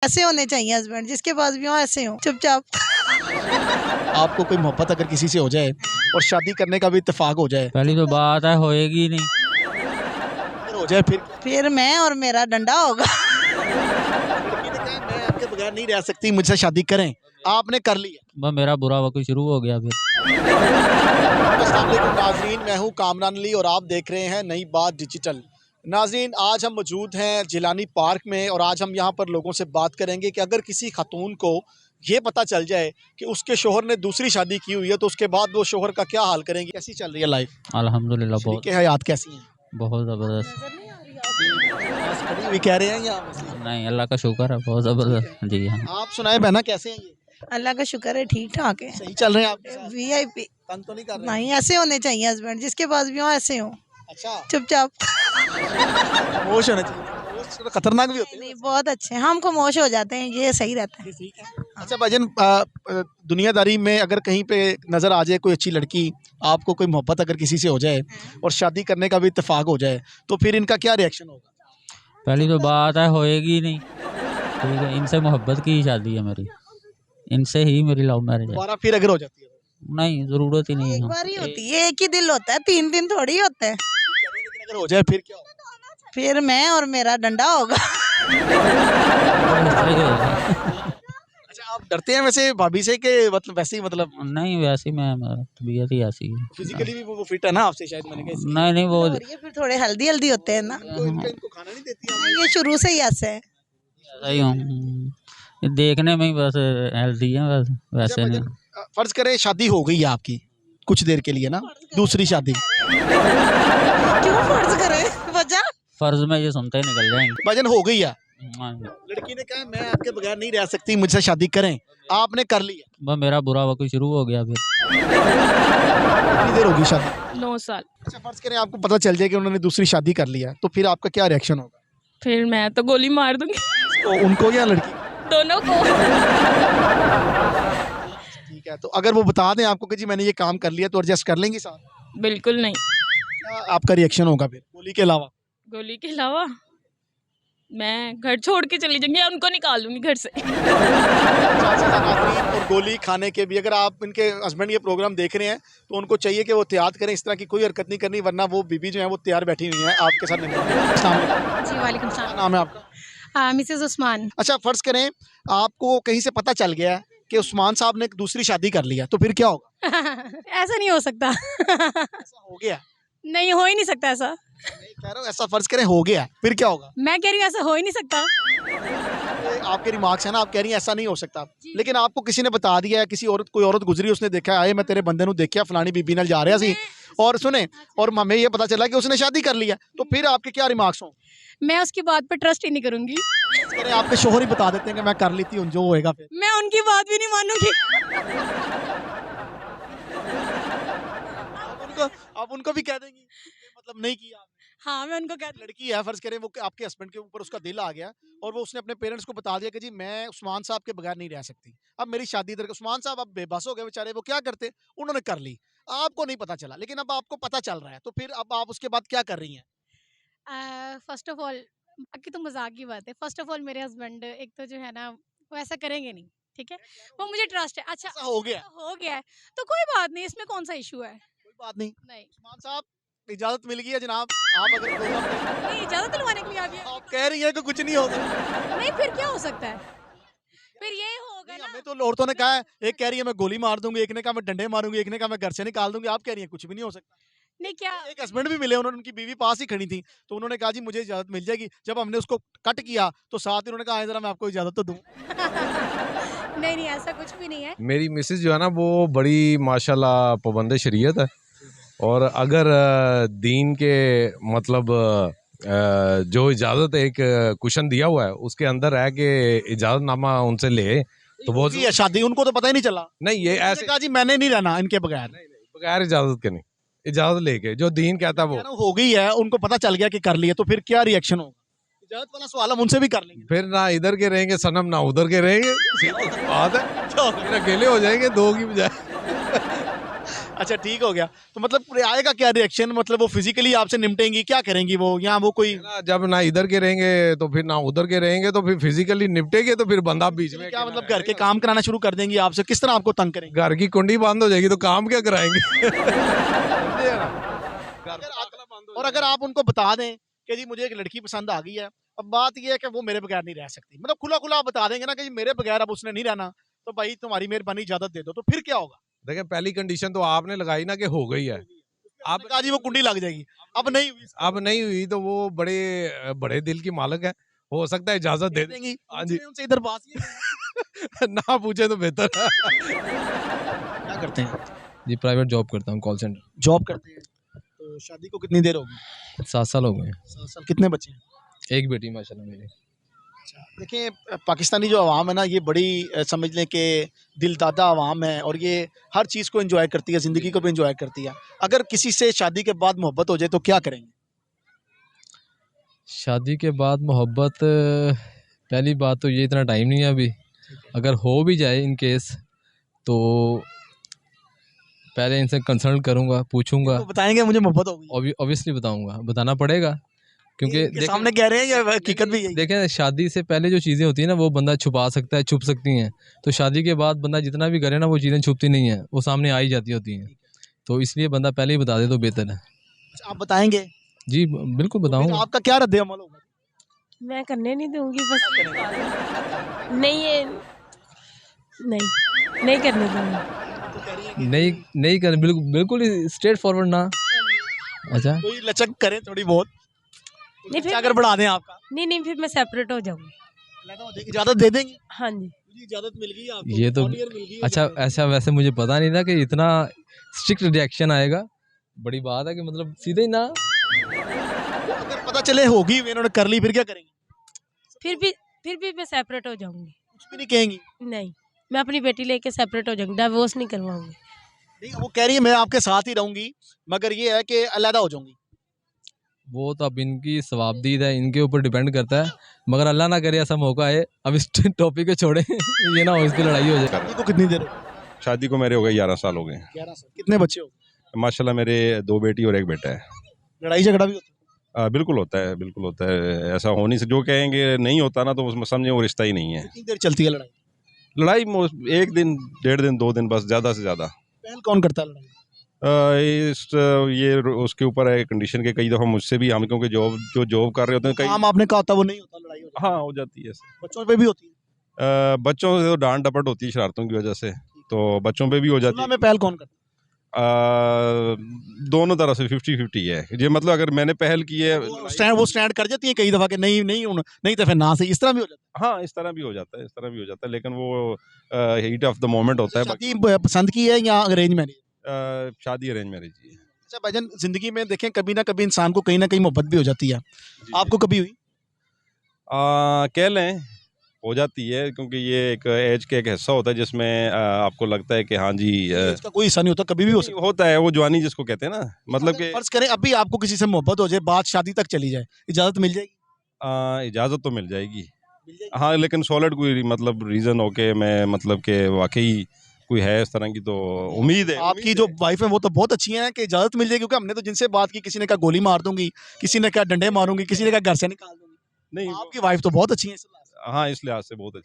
ऐसे होने चाहिए हस्बैंड, जिसके पास भी हो ऐसे हो, चुपचाप। आपको कोई मोहब्बत अगर किसी से हो जाए और शादी करने का भी इत्तेफाक हो जाए, पहली तो बात है होएगी नहीं। अगर हो जाए फिर मैं और मेरा डंडा होगा। लड़की ने कहा मैं आपके बगैर नहीं रह सकती, मुझसे शादी करें, आपने कर लिया। बस मेरा बुरा वक्त शुरू हो गया फिर। अस्सलाम वालेकुम नाज़रीन, मैं हूँ कामरान अली और आप देख रहे हैं नई बात डिजिटल। नाज़रीन, आज हम मौजूद हैं जिलानी पार्क में और आज हम यहाँ पर लोगों से बात करेंगे कि अगर किसी खातून को ये पता चल जाए कि उसके शोहर ने दूसरी शादी की हुई है तो उसके बाद वो शोहर का क्या हाल करेंगे, कैसी चल रही है लाइफ, अल्हम्दुलिल्लाह बहुत शरीके हयात कैसी हैं? बहुत ज़बरदस्त। बस खड़ी हुई कह रहे हैं या नहीं, अल्लाह का शुक्र है, बहुत ज़बरदस्त। जी हाँ। आप सुनाए बहना, कैसे हैं ये? अल्लाह का शुक्र है, ठीक ठाक है। सही चल रहे हैं आपके साथ? VIP तंग तो नहीं कर रहे? नहीं, ऐसे होने चाहिए हस्बैंड, जिसके पास भी हो ऐसे हो, अच्छा, चुपचाप। खामोश होना चाहिए। खामोश थोड़ा खतरनाक भी होते हैं। नहीं, बहुत अच्छे हैं, हम खामोश हो जाते हैं, ये सही रहता है। अच्छा भाईजान, दुनियादारी में अगर कहीं पे नज़र आ जाए कोई अच्छी लड़की, आपको कोई मोहब्बत अगर किसी से हो जाए और शादी करने का भी इत्तेफाक हो जाए तो फिर इनका क्या रिएक्शन होगा? पहली तो बात है होएगी नहीं, ठीक है। इनसे मोहब्बत की ही शादी है मेरी, इनसे ही मेरी लव मैरिज है। दोबारा फिर अगर हो जाती है तो? नहीं, ज़रूरत ही नहीं एक है। बार ही होती है, एक ही दिल होता है, 3 दिन थोड़ी होते हैं। लेकिन अगर हो जाए फिर क्या होगा? फिर मैं और मेरा डंडा होगा। अच्छा, आप डरते हैं वैसे भाभी से कि मतलब वैसे ही, मतलब नहीं, वैसे ही मैं तबीयत ही ऐसी है। फिजिकली भी वो फिट है ना आपसे, शायद मैंने कहा इसलिए। नहीं नहीं, वो और ये फिर थोड़े हेल्दी हेल्दी होते हैं ना, इनको खाना नहीं देती आप? ये शुरू से ही ऐसे है। ऐसा ही हूँ। ये देखने में ही बस हेल्दी है, बस वैसे नहीं। फर्ज करें शादी हो गई है आपकी कुछ देर के लिए ना, दूसरी शादी, क्यों फर्ज करे, वजह? फर्ज में ये सुनते ही निकल जाएंगे। भाईजान हो गई है, हाँ। लड़की ने कहा मैं आपके बगैर नहीं रह सकती, मुझसे शादी करें, आपने कर लिया। बस मेरा बुरा वक्त शुरू हो गया फिर। कितनी देर होगी शादी? 9 साल। अच्छा, फर्ज करें आपको पता चल जाए कि उन्होंने दूसरी शादी कर लिया तो फिर आपका क्या रिएक्शन होगा? फिर मैं तो गोली मार दूंगी तो उनको या लड़की? दोनों को। ठीक है, तो अगर वो बता दें आपको कि जी मैंने ये काम कर लिया तो एडजस्ट कर लेंगे साथ? बिल्कुल नहीं। क्या आपका रिएक्शन होगा फिर गोली के अलावा? गोली के अलावा मैं घर छोड़ के चली जाऊंगी या उनको निकाल दूंगी घर से। और गोली खाने के भी, अगर आप इनके हस्बैंड ये प्रोग्राम देख रहे हैं तो उनको चाहिए कि वो एहतियात करें, इस तरह की कोई हरकत नहीं करनी, वरना वो बीबी जो है वो तैयार बैठी हुई है आपके साथ निभाने के लिए। अस्सलाम वालेकुम। जी वालेकुम क्या सलाम। नाम है आपका? मिसेस उस्मान। अच्छा, फर्ज करें आपको कहीं से पता चल गया कि उस्मान साहब ने दूसरी शादी कर लिया तो फिर क्या होगा? ऐसा नहीं हो सकता। ऐसा हो गया? नहीं, हो ही नहीं सकता ऐसा। नहीं कह रहा हूँ, ऐसा फर्ज करें हो गया फिर क्या होगा? मैं कह रही हूँ ऐसा हो ही नहीं सकता। ये आपके रिमार्क्स है ना, आप कह रही हैं ऐसा नहीं हो सकता, लेकिन आपको किसी ने बता दिया है, किसी औरत, कोई औरत गुजरी, उसने देखा आए मैं तेरे बंदे नू देखा फलानी बीबी नाल जा रहा सी और सुने और हमें ये पता चला कि उसने शादी कर लिया, तो फिर आपके क्या रिमार्क्स हों? मैं उसकी बात पर ट्रस्ट ही नहीं करूंगी। अरे आपके शोहर ही बता देते हैं कि मैं कर लेती हूँ, जो होएगा फिर। मैं उनकी बात भी नहीं मानूंगी। आप उनको भी कह देंगी कि मतलब नहीं किया आपने। हाँ, मैं उनको कह लड़की है, फर्ज करें वो आपके हस्बैंड के ऊपर उसका दिल आ गया और वो उसने अपने पेरेंट्स को बता दिया कि जी मैं उस्मान साहब के बगैर नहीं रह सकती, अब मेरी शादी इधर। उस्मान साहब अब बेबस हो गए बेचारे, वो क्या करते, उन्होंने कर ली, आपको नहीं पता चला, लेकिन अब आपको पता चल रहा है तो फिर अब आप उसके बाद क्या कर रही हैं? फर्स्ट ऑफ ऑल, बाकी तो मजाक की बात है। फर्स्ट ऑफ ऑल मेरे हस्बैंड एक तो जो है ना वो ऐसा करेंगे नहीं, ठीक है। वो मुझे ट्रस्ट है। अच्छा, ऐसा हो गया? हो गया है तो कोई बात नहीं, इसमें कौन सा इशू है। कोई बात नहीं। नहीं उस्मान साहब, इजाजत मिल गई है जनाब, आप अगर नहीं, इजाजत दिलवाने के लिए आप ये आप कह रही हैं कि कुछ नहीं होगा। नहीं, फिर क्या हो सकता है, फिर ये होगा नहीं, ना। हमें तो औरतों ने कहा है, एक कह रही है मैं गोली मार दूंगी, एक ने कहा मैं डंडे मारूंगी, एक ने कहा मैं घर से निकाल दूंगी, आप कह रही हैं कुछ भी नहीं हो सकता। नहीं, क्या एक हस्बैंड भी मिले, उन्होंने, उनकी बीवी पास ही खड़ी थी तो उन्होंने कहा जी मुझे इजाजत मिल जाएगी, जब हमने उसको कट किया तो साथ ही उन्होंने कहा जरा मैं आपको इजाजत तो दूं। नहीं नहीं, ऐसा कुछ भी नहीं है। मेरी मिसेज जो है ना वो बड़ी माशाल्लाह पाबंद शरीयत है और अगर दीन के मतलब जो इजाज़त एक कुशन दिया हुआ है उसके अंदर है कि इजाज़तनामा उनसे ले तो वो होगी है शादी, उनको तो पता ही नहीं चला। नहीं, ये उन्होंने ऐसे कहा जी मैंने नहीं रहना इनके बगैर। बगैर इजाज़त के नहीं, इजाज़त लेके जो दीन कहता है वो। कह रहा हूं, हो गई है, उनको पता चल गया कि कर लिया तो फिर क्या रिएक्शन होगा? इजाजत वाला सवाल हम उनसे भी कर लेंगे। फिर ना इधर के रहेंगे सनम ना उधर के रहेंगे, सीधी बात है, फिर अकेले हो जाएंगे दो की बजाय। अच्छा ठीक हो गया। तो मतलब आएगा क्या रिएक्शन, मतलब वो फिजिकली आपसे निपटेंगी, क्या करेंगी वो, या वो कोई ना, जब ना इधर के रहेंगे तो फिर ना उधर के रहेंगे, तो फिर फिजिकली निपटेंगे तो फिर बंदा बीच में क्या अकेला मतलब घर के रहेगा। काम कराना शुरू कर देंगी आपसे, किस तरह आपको तंग करेंगे? घर की कुंडी बंद हो जाएगी तो काम क्या कराएंगे? और अगर आप उनको बता दें कि जी मुझे एक लड़की पसंद आ गई है, अब बात ये है कि वो मेरे बगैर नहीं रह सकती, मतलब खुला खुला आप बता देंगे ना कि जी मेरे बगैर अब उसने नहीं रहना, तो भाई तुम्हारी मेहरबानी इजाजत दे दो, तो फिर क्या होगा? देखिए, पहली कंडीशन तो आपने लगाई ना कि हो गई है। आपने कहा जी वो कुंडी लग जाएगी, अब नहीं हुई, अब नहीं हुई तो वो बड़े बड़े दिल की मालिक है, हो सकता है इजाजत दे दें। देंगी। हाँ जी। उनसे इधर बात ना पूछे तो बेहतर है। क्या करते हैं? जी प्राइवेट जॉब करता हूँ, कॉल सेंटर। जॉब करते हैं। तो शादी को कितनी देर होगी? 7 साल हो गए। 7 साल। कितने बच्चे हैं? एक बेटी माशाल्लाह मेरी। देखिए पाकिस्तानी जो आवाम है ना, ये बड़ी समझ लें कि दिलदादा आवाम है, और ये हर चीज़ को एंजॉय करती है, ज़िंदगी को भी एंजॉय करती है। अगर किसी से शादी के बाद मोहब्बत हो जाए तो क्या करेंगे? शादी के बाद मोहब्बत, पहली बात तो ये इतना टाइम नहीं है अभी। अगर हो भी जाए इन केस, तो पहले इनसे कंसल्ट करूँगा, पूछूंगा, तो बताएंगे मुझे मोहब्बत हो गई? ऑब्वियसली बताऊंगा, बताना पड़ेगा, क्योंकि इनके सामने कह रहे हैं या हकीकत भी यही? देखें, शादी से पहले जो चीज़ें होती हैं ना, वो बंदा छुपा सकता है, छुप सकती हैं। तो शादी के बाद बंदा जितना भी करे ना, वो चीज़ें छुपती नहीं हैं, वो सामने आ ही जाती होती हैं। तो इसलिए बंदा पहले ही बता दे तो बेहतर है। आप बताएंगे? जी बिल्कुल तो फिर बताऊंगा। आपका क्या रद्द अमल होगा? मैं करने नहीं दूंगी, बस नहीं, ये नहीं करने दूंगी। नहीं कर, बिल्कुल स्ट्रेट फॉरवर्ड ना। अच्छा, कोई लचक करे थोड़ी बहुत, नहीं फिर अगर बढ़ा दें आपका, नहीं फिर मैं सेपरेट हो जाऊंगी। इजाजत दे देंगी? हाँ जी। मुझे इजाजत मिल गई आपको, ये तो 1 ईयर मिल गई है अच्छा, इजाजत। ऐसा वैसे मुझे पता नहीं था कि इतना स्ट्रिक्ट रिएक्शन आएगा। बड़ी बात है कि मतलब सीधे ही ना। अगर पता चले होगी, इन्होंने कर ली, फिर क्या करेंगे? फिर भी मैं सेपरेट हो जाऊंगी। कुछ भी नहीं कहेंगी? नहीं, मैं अपनी बेटी लेके सेपरेट हो जाऊंगी, डाइवोर्स नहीं करवाऊंगी। नहीं, वो कह रही है मैं आपके साथ ही रहूंगी, मगर ये है कि अलग हो जाऊंगी। वो तो अब इनकी सवाबदीद है, इनके ऊपर डिपेंड करता है, मगर अल्लाह ना करे ऐसा मौका आए। अब इस टॉपिक को छोड़े, ये ना हो इसकी लड़ाई हो जाए। शादी को कितनी देर हो? शादी को मेरे हो गए 11 साल हो गए। 11 साल। कितने बच्चे हो? माशाल्लाह मेरे 2 बेटी और 1 बेटा है। लड़ाई झगड़ा भी होता बिल्कुल होता है, बिल्कुल होता है। ऐसा होने से जो कहेंगे नहीं होता ना, तो उसमें समझे वो रिश्ता ही नहीं है। है? कितनी देर चलती है लड़ाई? लड़ाई 1 दिन, 1.5 दिन, 2 दिन, बस ज़्यादा से ज़्यादा। पहल कौन करता है लड़ाई? ये उसके ऊपर है कंडीशन के, कई दफ़ा मुझसे भी, हम क्योंकि जॉब कर रहे होते हैं, कई काम आपने कहा होता वो नहीं होता, लड़ाई हो जाती हाँ हो जाती है। है। बच्चों पे भी होती है? बच्चों से तो डांट डपट होती है शरारतों की वजह से, तो बच्चों पे भी हो जाती सुलह है। में पहल कौन करता दोनों तरह से 50-50 है ये, मतलब अगर मैंने पहल की है। है? वो स्टैंड कर जाती है कई दफा कि नहीं तो फिर ना से, इस तरह भी हो जाता हाँ इस तरह भी हो जाता है, इस तरह भी हो जाता है, लेकिन वो हीट ऑफ द मोमेंट होता है। है। शादी पसंद की है या अरेंज मैरिज? शादी अरेंज मैरिज ही है। अच्छा भाईजान, जिंदगी में देखें कभी ना कभी इंसान को कहीं ना कहीं मोहब्बत भी हो जाती है, आपको कभी हुई? कह लें हो जाती है, क्योंकि ये एक एज का एक हिस्सा होता है जिसमें आपको लगता है कि हाँ जी इसका कोई हिस्सा नहीं होता, कभी भी हो सकता होता है, वो जवानी जिसको कहते हैं ना, मतलब है। कि फर्ज करें अभी आपको किसी से मोहब्बत हो जाए, बात शादी तक चली जाए, इजाजत मिल जाएगी? इजाज़त तो मिल जाएगी, हाँ, लेकिन सॉलिड कोई मतलब रीज़न हो के मैं मतलब कि वाकई कोई है इस तरह की, तो उम्मीद है। आपकी जो वाइफ है वो तो बहुत अच्छी हैं कि इजाजत मिल जाएगी, क्योंकि हमने तो जिनसे बात की, किसी ने कहा गोली मार दूंगी, किसी ने कहा डंडे मारूंगी, किसी ने कहा घर से निकाल दूंगी। नहीं, आपकी वाइफ तो बहुत अच्छी है। हाँ इस लिहाज से बहुत अच्छी।